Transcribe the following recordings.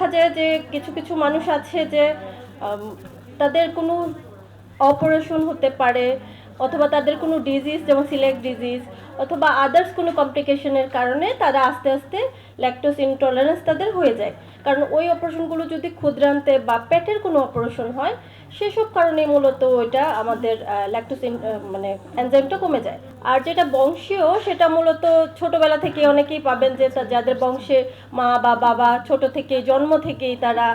দেখা যায় যে কিছু কিছু মানুষ আছে যে তাদের কোনো অপারেশন হতে পারে অথবা তাদের কোনো ডিজিজ যেমন সিলেক ডিজিজ অথবা আদার্স কোনো কমপ্লিকেশনের কারণে তারা আস্তে আস্তে ল্যাকটোজ ইনটলারেন্স তাদের হয়ে যায়। কারণ ওই অপারেশনগুলো যদি ক্ষুদ্রান্তে বা পেটের কোনো অপারেশন হয় সেসব কারণে মূলত ওইটা আমাদের ল্যাকটোজ মানে এনজাইমটা কমে যায়। আর যেটা বংশীয় সেটা মূলত ছোটবেলা থেকে অনেকেই পাবেন যে যাদের বংশে মা বা বাবা ছোট থেকে জন্ম থেকেই তারা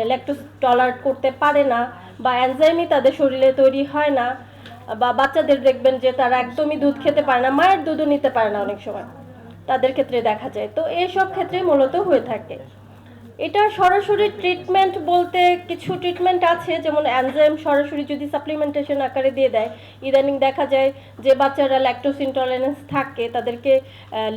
ল্যাকটোজ টলারেট করতে পারে না বা এনজাইমই তাদের শরীরে তৈরি হয় না, বা বাচ্চাদের দেখবেন যে তারা একদমই দুধ খেতে পারে না, মায়ের দুধও নিতে পারে না অনেক সময়, তাদের ক্ষেত্রে দেখা যায়। তো এইসব ক্ষেত্রে মূলত হয়ে থাকে। এটা সরাসরি ট্রিটমেন্ট বলতে কিছু ট্রিটমেন্ট আছে, যেমন এনজাইম সরাসরি যদি সাপ্লিমেন্টেশন আকারে দিয়ে দেয়। ইদানিং দেখা যায় যে বাচ্চারা ল্যাকটোজ ইনটলারেন্স থাকে তাদেরকে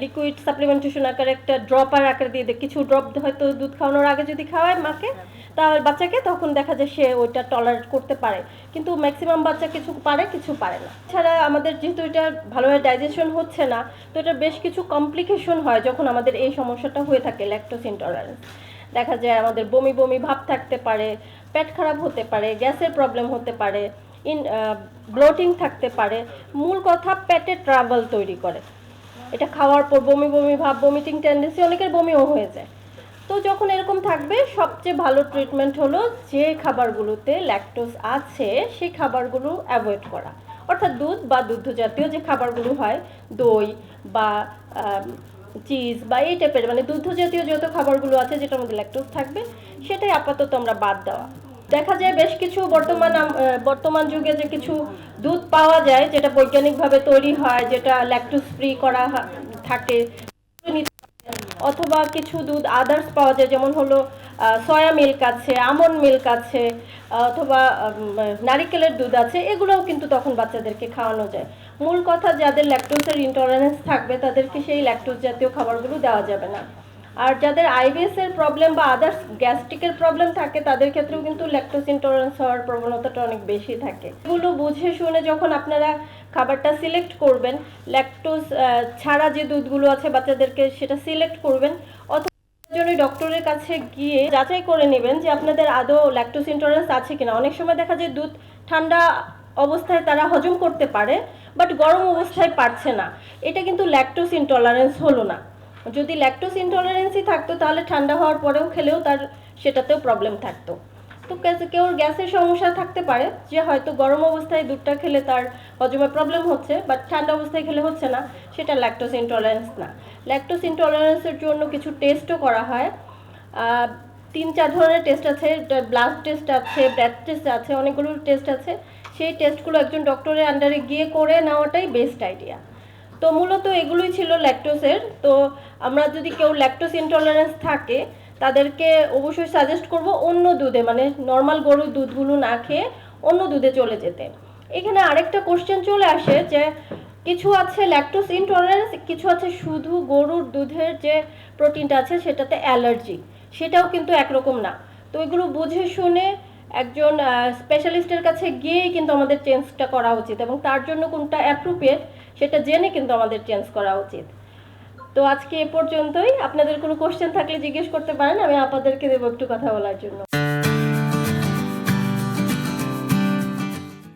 লিকুইড সাপ্লিমেন্টেশন আকারে একটা ড্রপার আকারে দিয়ে দেয়। কিছু ড্রপ হয়তো দুধ খাওয়ানোর আগে যদি খাওয়ায় মাকে তাহলে বাচ্চাকে, তখন দেখা যায় সে ওইটা টলারেট করতে পারে। কিন্তু ম্যাক্সিমাম বাচ্চা কিছু পারে কিছু পারে না। এছাড়া আমাদের যেহেতু এটা ভালোভাবে ডাইজেশন হচ্ছে না, তো এটা বেশ কিছু কমপ্লিকেশন হয় যখন আমাদের এই সমস্যাটা হয়ে থাকে ল্যাকটোজ ইনটলারেন্স। দেখা যায় আমাদের বমি বমি ভাব থাকতে পারে, পেট খারাপ হতে পারে, গ্যাসের প্রবলেম হতে পারে, ব্লোটিং থাকতে পারে। মূল কথা পেটে ট্রাবল তৈরি করে এটা খাওয়ার পর। বমি বমি ভাব, ভমিটিং টেন্ডেন্সি, অনেকের বমিও হয়ে যায়। তো যখন এরকম থাকবে সবচেয়ে ভালো ট্রিটমেন্ট হলো যে খাবারগুলোতে ল্যাকটোজ আছে সেই খাবারগুলো অ্যাভয়েড করা, অর্থাৎ দুধ বা দুগ্ধ জাতীয় যে খাবারগুলো হয়, দই বা চিজ বা এই টাইপের মানে দুগ্ধ জাতীয় যত খাবারগুলো আছে যেটার মধ্যে ল্যাকটোজ থাকবে সেটাই আপাতত আমরা বাদ দেওয়া। দেখা যায় বেশ কিছু বর্তমান যুগে যে কিছু দুধ পাওয়া যায় যেটা বৈজ্ঞানিকভাবে তৈরি হয়, যেটা ল্যাকটোজ ফ্রি করা থাকে, অথবা কিছু দুধ আদার্স পাওয়া যায়, যেমন হলো সয়া মিল্ক আছে, আমন্ড মিল্ক আছে, অথবা নারিকেলের দুধ আছে। এগুলোও কিন্তু তখন বাচ্চাদেরকে খাওয়ানো যায়। মূল কথা যাদের ল্যাকটোজের ইনটলারেন্স থাকবে তাদেরকে সেই ল্যাকটোজ জাতীয় খাবারগুলো দেওয়া যাবে না। আর যাদের আইবিএস এর প্রবলেম বা আদার্স গ্যাস্ট্রিকের প্রবলেম থাকে তাদের ক্ষেত্রেও কিন্তু ল্যাকটোজ ইনটলারেন্স হওয়ার প্রবণতাটা অনেক বেশি থাকে। এগুলো বুঝে শুনে যখন আপনারা খাবারটা সিলেক্ট করবেন, ল্যাকটোজ ছাড়া যে দুধগুলো আছে বাচ্চাদেরকে সেটা সিলেক্ট করবেন, অথবা জন্য ডক্টরের কাছে গিয়ে যাচাই করে নেবেন যে আপনাদের আদৌ ল্যাকটোজ ইনটলারেন্স আছে কিনা। অনেক সময় দেখা যায় দুধ ঠান্ডা অবস্থায় তারা হজম করতে পারে বাট গরম অবস্থায় পারছে না, এটা কিন্তু ল্যাকটোজ ইনটলারেন্স হলো না। যদি ল্যাকটোজ ইনটলারেন্সই থাকতো তাহলে ঠান্ডা হওয়ার পরেও খেলেও তার সেটাতেও প্রবলেম থাকতো। তো কেউ গ্যাসের সমস্যা থাকতে পারে যে হয়তো গরম অবস্থায় দুধটা খেলে তার হজমে প্রবলেম হচ্ছে বাট ঠান্ডা অবস্থায় খেলে হচ্ছে না, সেটা ল্যাকটোজ ইনটলারেন্স না। ল্যাকটোজ ইনটলারেন্সের জন্য কিছু টেস্টও করা হয়। 3-4 ধরনের টেস্ট আছে, ব্লাড টেস্ট আছে, ব্যাথ টেস্ট আছে, অনেকগুলো টেস্ট আছে। সেই টেস্টগুলো একজন ডক্টরের আন্ডারে গিয়ে করে নেওয়াটাই বেস্ট আইডিয়া। তো মূলত এগুলোই ছিল ল্যাকটোজের। তো আমরা যদি কেউ ল্যাকটোজ ইনটলারেন্স থাকে তাদেরকে অবশ্যই সাজেস্ট করব অন্য দুধে, মানে নর্মাল গরুর দুধগুলো না খেয়ে অন্য দুধে চলে যেতে। এখানে আরেকটা কোশ্চেন চলে আসে যে কিছু আছে ল্যাকটোজ ইনটলারেন্স, কিছু আছে শুধু গরুর দুধের যে প্রোটিনটা আছে সেটাতে অ্যালার্জি, সেটাও কিন্তু একরকম না। তো এগুলো বুঝে শুনে একজন স্পেশালিস্টের কাছে গিয়েই কিন্তু আমাদের চেঞ্জটা করা উচিত, এবং তার জন্য কোনটা অ্যাপ্রোপ্রিয়েট সেটা জেনে কিন্তু আমাদের চেঞ্জ করা উচিত। তো আজকে এ পর্যন্তই। আপনাদের কোনো কোশ্চেন থাকলে জিজ্ঞেস করতে পারেন, আমি আপনাদেরকে দেবো একটু কথা বলার জন্য।